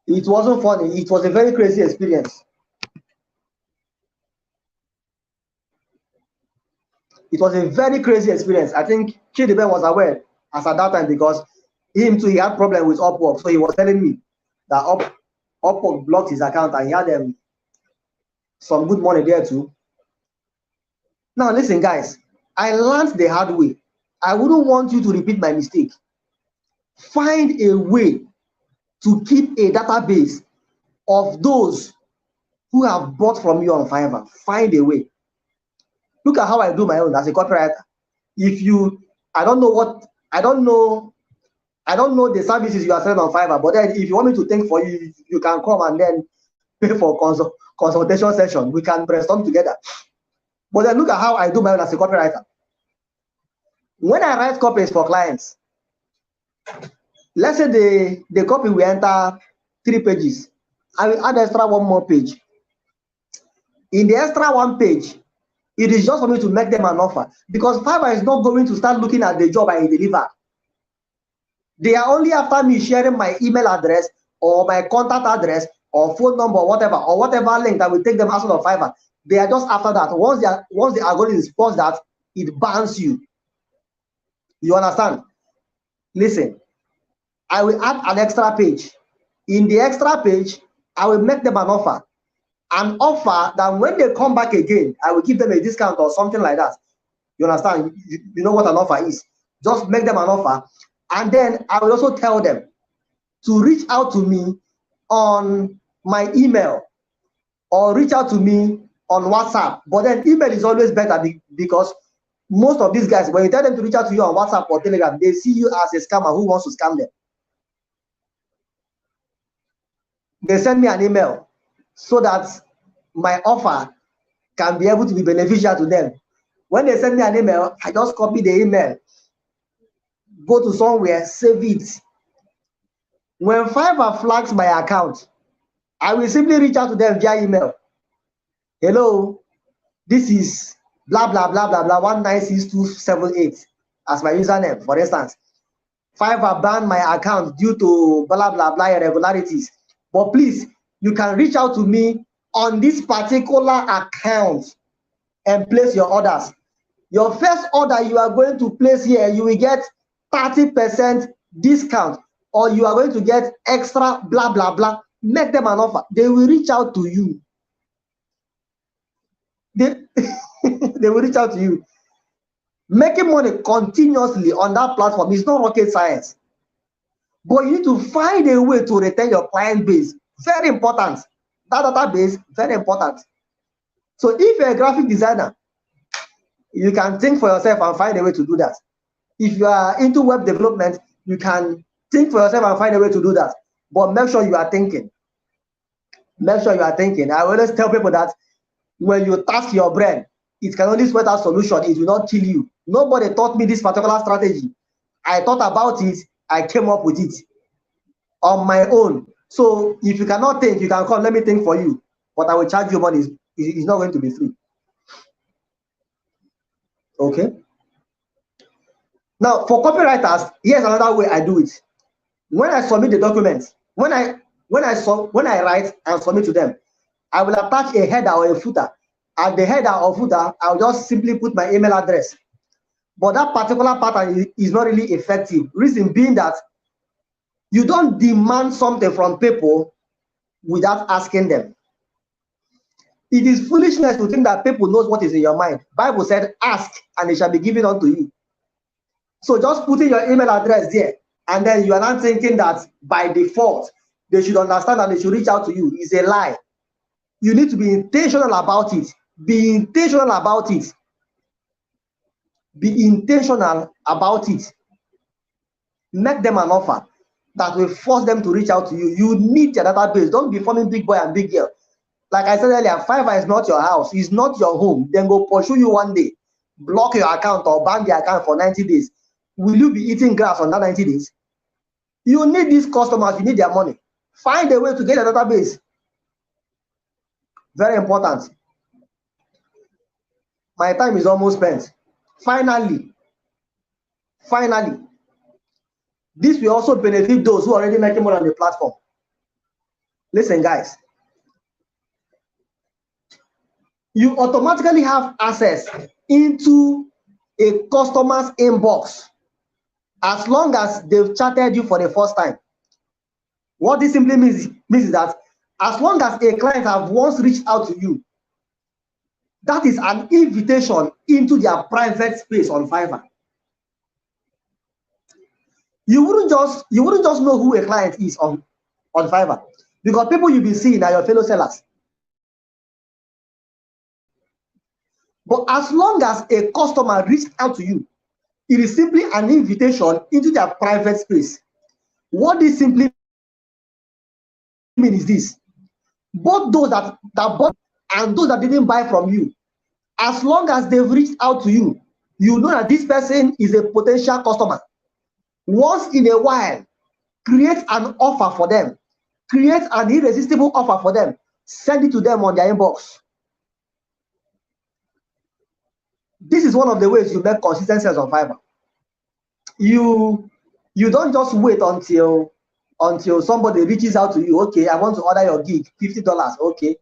It wasn't funny. It was a very crazy experience. It was a very crazy experience. I think Chidiben was aware as at that time because him too, he had problem with Upwork. So he was telling me that Upwork blocked his account and he had some good money there too. Now listen, guys, I learned the hard way. I wouldn't want you to repeat my mistake. Find a way to keep a database of those who have bought from you on Fiverr. Find a way. Look at how I do my own as a copywriter. I don't know the services you are selling on Fiverr, but then if you want me to think for you, you can come and then pay for consultation session. We can brainstorm together. But then look at how I do my own as a copywriter. When I write copies for clients, let's say the copy will enter 3 pages. I will add extra 1 more page. In the extra 1 page, it is just for me to make them an offer because Fiverr is not going to start looking at the job I deliver. They are only after me sharing my email address or my contact address or phone number or whatever link that will take them outside of Fiverr. They are just after that. Once the algorithm spots that, it bans you. You understand? Listen, I will add an extra page. In the extra page, I will make them an offer. An offer that when they come back again, I will give them a discount or something like that. You understand? You know what an offer is. Just make them an offer. And then I will also tell them to reach out to me on my email or reach out to me on WhatsApp. But then email is always better because most of these guys, when you tell them to reach out to you on WhatsApp or Telegram, they see you as a scammer who wants to scam them. They send me an email so that my offer can be able to be beneficial to them. When they send me an email, I just copy the email, go to somewhere, save it. When Fiverr flags my account, I will simply reach out to them via email. Hello, this is blah blah blah blah blah 196278 as my username, for instance. Fiverr banned my account due to blah blah blah irregularities. But please, you can reach out to me on this particular account and place your orders. Your first order you are going to place here, you will get 30% discount, or you are going to get extra blah blah blah. Make them an offer. They will reach out to you. They will reach out to you. Making money continuously on that platform is not rocket science. But you need to find a way to retain your client base. Very important. That database, very important. So if you're a graphic designer, you can think for yourself and find a way to do that. If you are into web development, you can think for yourself and find a way to do that. But make sure you are thinking. Make sure you are thinking. I always tell people that when you task your brain, it can only sweat out solution. It will not kill you. Nobody taught me this particular strategy. I thought about it. I came up with it on my own. So if you cannot think, you can come. Let me think for you. But I will charge you money. It's not going to be free. Okay. Now for copywriters, here's another way I do it. When I submit the documents, when I write and submit to them, I will attach a header or a footer. At the header or footer, I'll just simply put my email address. But that particular pattern is not really effective. Reason being that you don't demand something from people without asking them. It is foolishness to think that people knows what is in your mind. Bible said, ask and it shall be given unto you. So just putting your email address there, and then you are not thinking that by default, they should understand that they should reach out to you is a lie. You need to be intentional about it. Be intentional about it. Be intentional about it. Make them an offer. that will force them to reach out to you. You need your database. Don't be forming big boy and big girl. Like I said earlier, Fiverr is not your house. It's not your home. Then go pursue you one day, block your account or ban the account for 90 days. Will you be eating grass on that 90 days? You need these customers. You need their money. Find a way to get a database. Very important. My time is almost spent. Finally, this will also benefit those who are already making money on the platform. Listen, guys. You automatically have access into a customer's inbox as long as they've chatted you for the first time. What this simply means is that as long as a client have once reached out to you, that is an invitation into their private space on Fiverr. You wouldn't just know who a client is on Fiverr, because people you'll be seeing are your fellow sellers. But as long as a customer reached out to you, it is simply an invitation into their private space. What this simply means is this: both those that bought and those that didn't buy from you, as long as they've reached out to you, you know that this person is a potential customer. Once in a while, create an offer for them. Create an irresistible offer for them. Send it to them on their inbox. This is one of the ways you make consistent sales on Fiverr. You don't just wait until somebody reaches out to you. Okay, I want to order your gig, $50. Okay.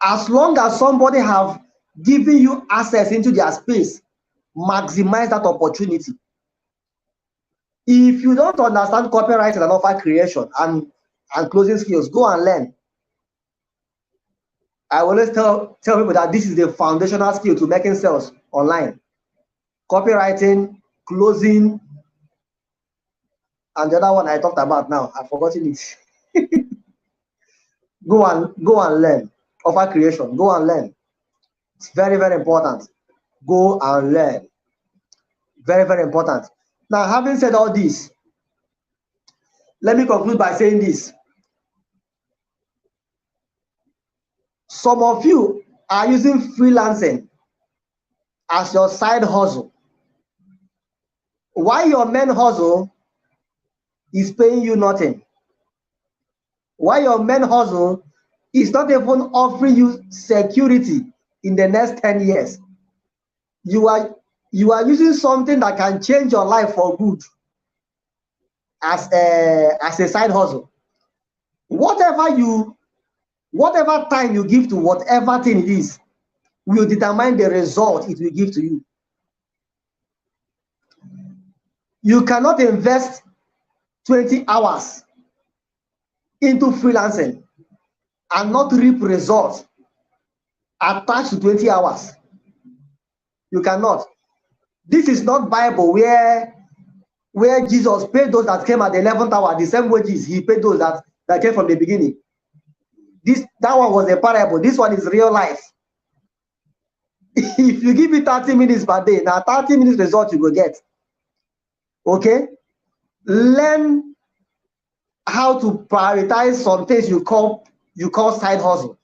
As long as somebody have given you access into their space, maximize that opportunity. If you don't understand copywriting and offer creation and closing skills, go and learn. I always tell people that this is the foundational skill to making sales online. Copywriting, closing, and the other one I talked about now, I've forgotten it. Go and learn. Offer creation, go and learn. It's very, very important. Go and learn. Very, very important. Now, having said all this, let me conclude by saying this. Some of you are using freelancing as your side hustle, while your main hustle is paying you nothing. While your main hustle is not even offering you security in the next 10 years. You are using something that can change your life for good as a side hustle. Whatever time you give to whatever thing it is will determine the result it will give to you. You cannot invest 20 hours into freelancing and not reap results attached to 20 hours. You cannot. This is not Bible where Jesus paid those that came at the 11th hour the same wages he paid those that came from the beginning. That one was a parable. This one is real life. If you give it 30 minutes per day, now 30 minutes result you go get. Okay? Learn how to prioritize some things you call side hustle,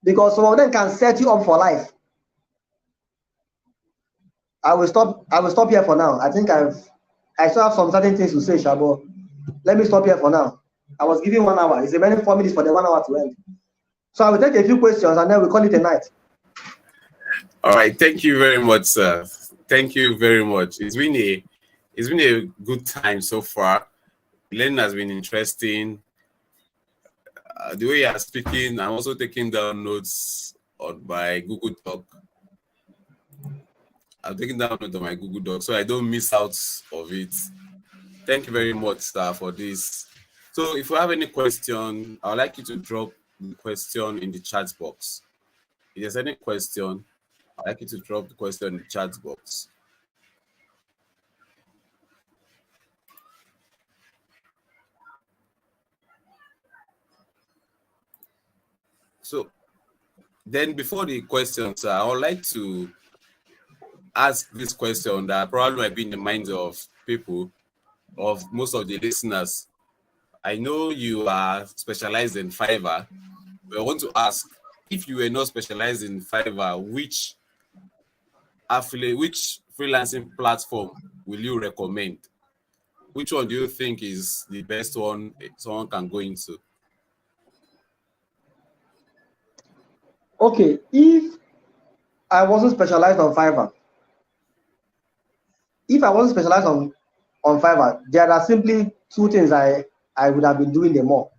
because some of them can set you up for life. I will stop here for now. I think I still have some certain things to say, Shabo. Let me stop here for now. I was giving 1 hour. It's remaining 4 minutes for the 1 hour to end. So I will take a few questions and then we'll call it a night. All right. Thank you very much, sir. Thank you very much. It's been a good time so far. Learning has been interesting. The way you are speaking, I'm also taking down notes on my Google Doc. I'm taking down notes on my Google Doc so I don't miss out of it. Thank you very much, sir, for this. So if you have any question, I would like you to drop the question in the chat box. If there's any question, I'd like you to drop the question in the chat box. So then before the questions, I would like to ask this question that probably might be in the minds of people. of most of the listeners. I know you are specialized in Fiverr, but I want to ask, if you were not specialized in Fiverr, which freelancing platform will you recommend? Which one do you think is the best one someone can go into? Okay, if I wasn't specialized on Fiverr, on Fiverr, there are simply two things I would have been doing them more.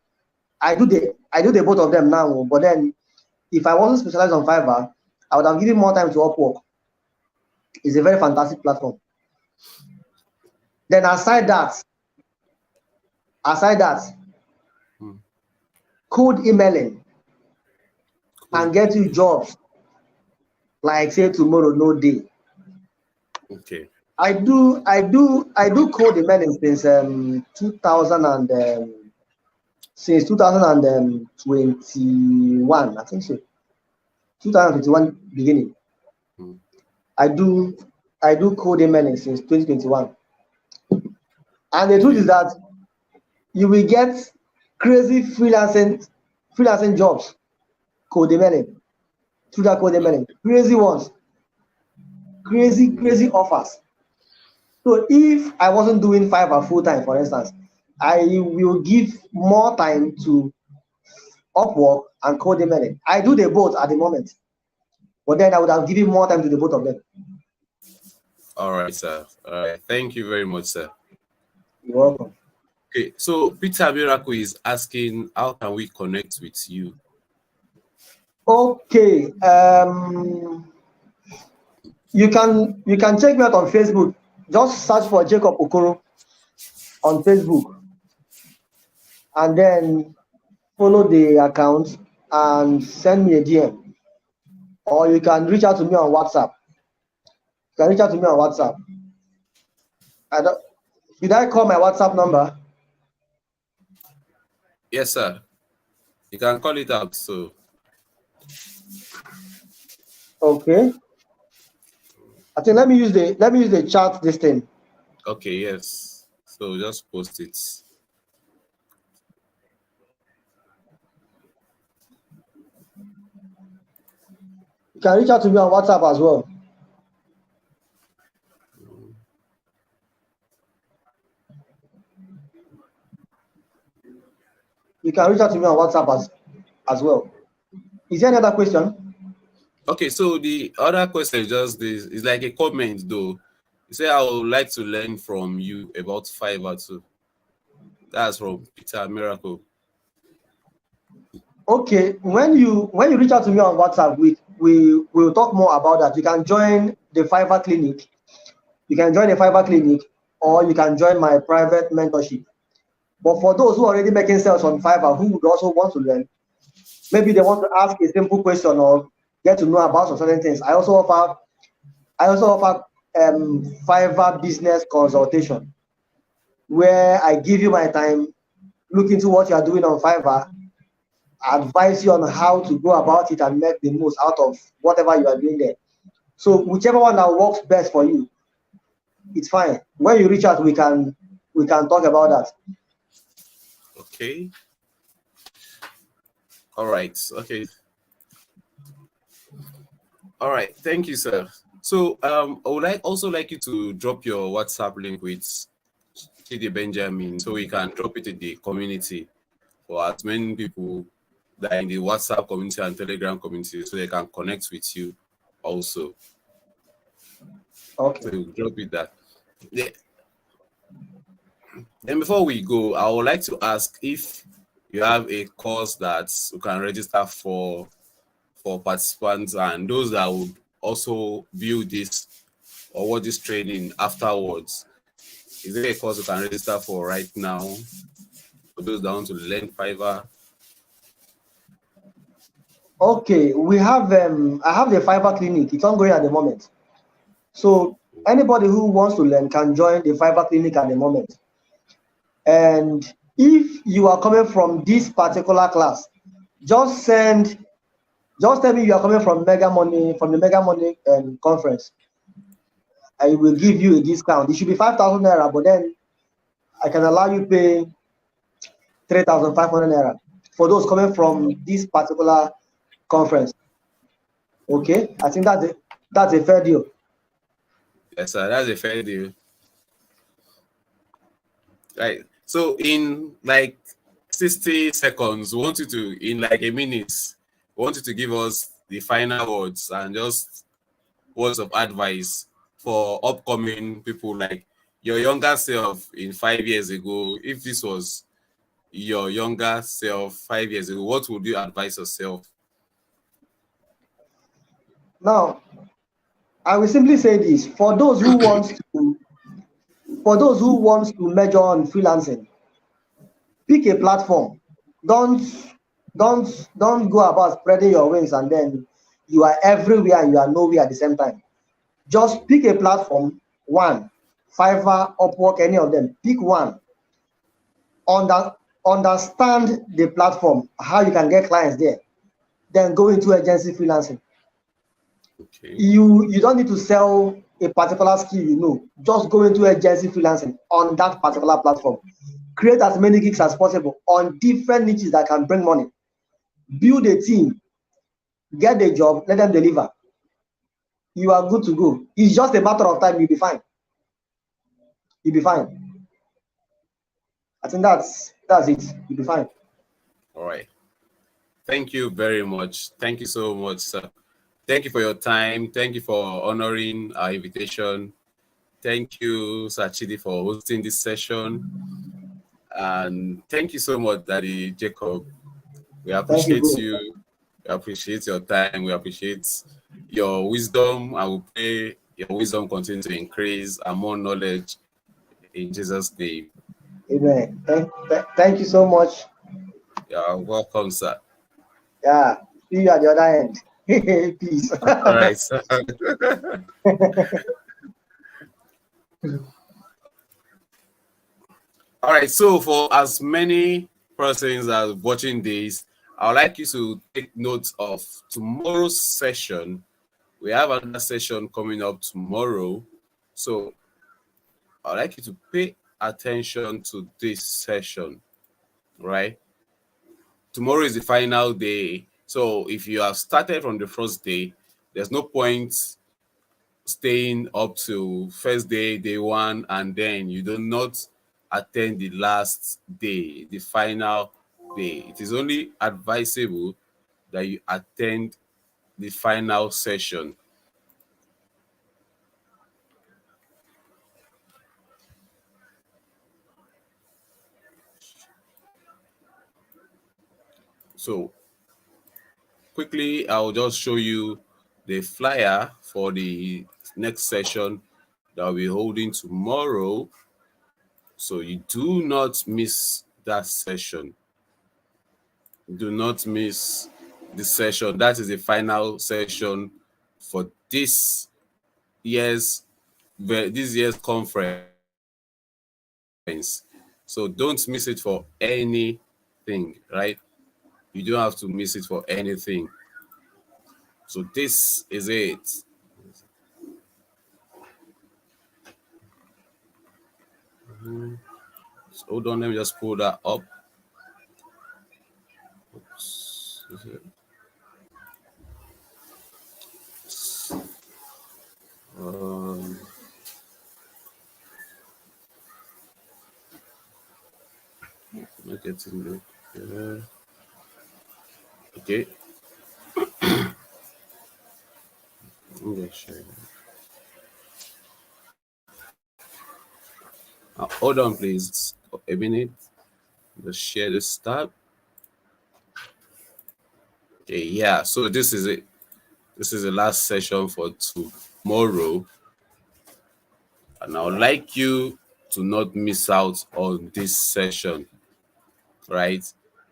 I do the both of them now, but then if I wasn't specialized on Fiverr, I would have given more time to Upwork. It's a very fantastic platform. Then aside that, code emailing and get you jobs like say tomorrow no day. Okay. I do code emailing since 2021, I think so. 2021 beginning. I do code emailing since 2021. And the truth is that you will get crazy freelancing jobs, code emailing, through that code emailing, crazy ones, crazy offers. So if I wasn't doing Fiverr full time, for instance, I will give more time to Upwork and code emailing. I do the both at the moment, but then I would have given more time to the both of them. All right, sir. All right. Thank you very much, sir. You're welcome. Okay, so Peter Miracle is asking, how can we connect with you? Okay, you can check me out on Facebook. Just search for Jacob Okoro on Facebook, and then follow the account and send me a DM, or you can reach out to me on WhatsApp. Did I call my WhatsApp number? Yes, sir. You can call it out. So okay. I think let me use the chat this thing. okay, yes. So just post it. You can reach out to me on WhatsApp as well. You can reach out to me on WhatsApp as well. Is there any other question? Okay, so the other question is just this. It's like a comment though. You say, I would like to learn from you about Fiverr too. That's from Peter Miracle. Okay, when you reach out to me on WhatsApp, we will talk more about that. You can join the Fiverr clinic. Or you can join my private mentorship. But for those who are already making sales on Fiverr, who would also want to learn, maybe they want to ask a simple question or get to know about some certain things, I also offer Fiverr business consultation, where I give you my time, look into what you are doing on Fiverr, advise you on how to go about it and make the most out of whatever you are doing there. So whichever one that works best for you, it's fine. When you reach out, we can talk about that. Okay. All right. Okay. All right. Thank you, sir. So I would also like you to drop your WhatsApp link with Chidi Benjamin, so we can drop it in the community for as many people that are in the WhatsApp community and Telegram community, so they can connect with you also. Okay. So we'll drop it that. Yeah. Then before we go, I would like to ask if you have a course that you can register for participants and those that would also view this or watch this training afterwards. Is there a course you can register for right now for those that want to learn Fiverr? Okay, we have I have the Fiverr clinic. It's ongoing at the moment. So anybody who wants to learn can join the Fiverr clinic at the moment. And if you are coming from this particular class, just tell me you are coming from the Mega Money conference. I will give you a discount. It should be 5,000 naira, but then I can allow you pay 3,500 naira for those coming from this particular conference. Okay, I think that's a fair deal. Yes, sir. That's a fair deal. Right. So in like 60 seconds, we want you to, in like a minute, we want you to give us the final words and just words of advice for upcoming people, like your younger self in 5 years ago. If this was your younger self 5 years ago, what would you advise yourself? Now, I will simply say this: for those who want to major on freelancing, pick a platform. Don't don't go about spreading your wings and then you are everywhere and you are nowhere at the same time. Just pick a platform, one, Fiverr, Upwork, any of them. Pick one. Understand the platform, how you can get clients there. Then go into agency freelancing. Okay. You don't need to sell a particular skill, just go into agency freelancing on that particular platform. Create as many gigs as possible on different niches that can bring money. Build a team, get a job, let them deliver. You are good to go. It's just a matter of time. You'll be fine. You'll be fine. I think that's it. You'll be fine. All right. Thank you very much. Thank you so much, sir. Thank you for your time. Thank you for honoring our invitation. Thank you, Sir Chidi, for hosting this session. And thank you so much, Daddy Jacob. We appreciate you. We appreciate your time. We appreciate your wisdom. I will pray your wisdom continue to increase and more knowledge in Jesus' name. Amen. Thank you so much. You're welcome, sir. Yeah. See you at the other end. Peace. All right, sir. All right. So for as many persons that are watching this, I would like you to take note of tomorrow's session. We have another session coming up tomorrow. So I'd like you to pay attention to this session, right? Tomorrow is the final day. So if you have started from the first day, there's no point staying up to first day, day one, and then you do not attend the last day, the final day. It is only advisable that you attend the final session. So quickly, I'll just show you the flyer for the next session that I'll be holding tomorrow. So you do not miss that session. Do not miss the session. That is the final session for this year's conference. So don't miss it for anything, right? You don't have to miss it for anything. So this is it. So hold on, let me just pull that up. Oops. Not getting it. Okay. Okay, sure. Hold on, please. A minute. Let's share this tab. Okay, yeah. So this is it. This is the last session for tomorrow. And I would like you to not miss out on this session, right?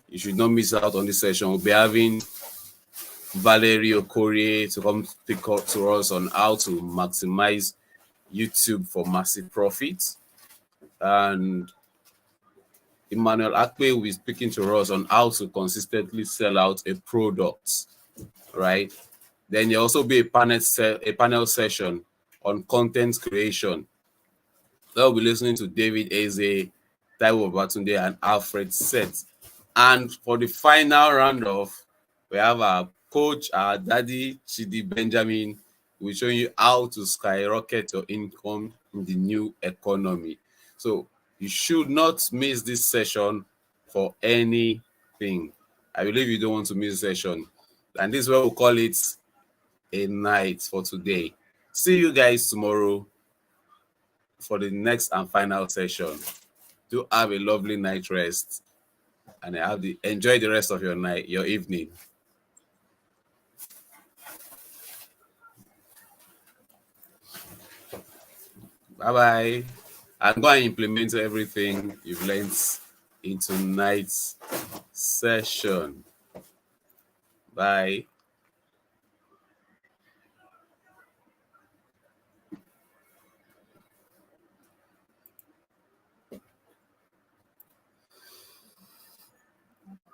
You should not miss out on this session. We'll be having Valerie Okorie to come speak up to us on how to maximize YouTube for massive profits. And Emmanuel Akpe will be speaking to us on how to consistently sell out a product, right? Then there will also be a panel session on content creation. They'll be listening to David Eze Taiwo Batunde, and Alfred Set. And for the final round off, we have our coach, our daddy, Chidi Benjamin, who will show you how to skyrocket your income in the new economy. So you should not miss this session for anything. I believe you don't want to miss the session. And this is where we'll call it a night for today. See you guys tomorrow for the next and final session. Do have a lovely night rest and enjoy the rest of your night, your evening. Bye-bye. And go and implement everything you've learned in tonight's session. Bye.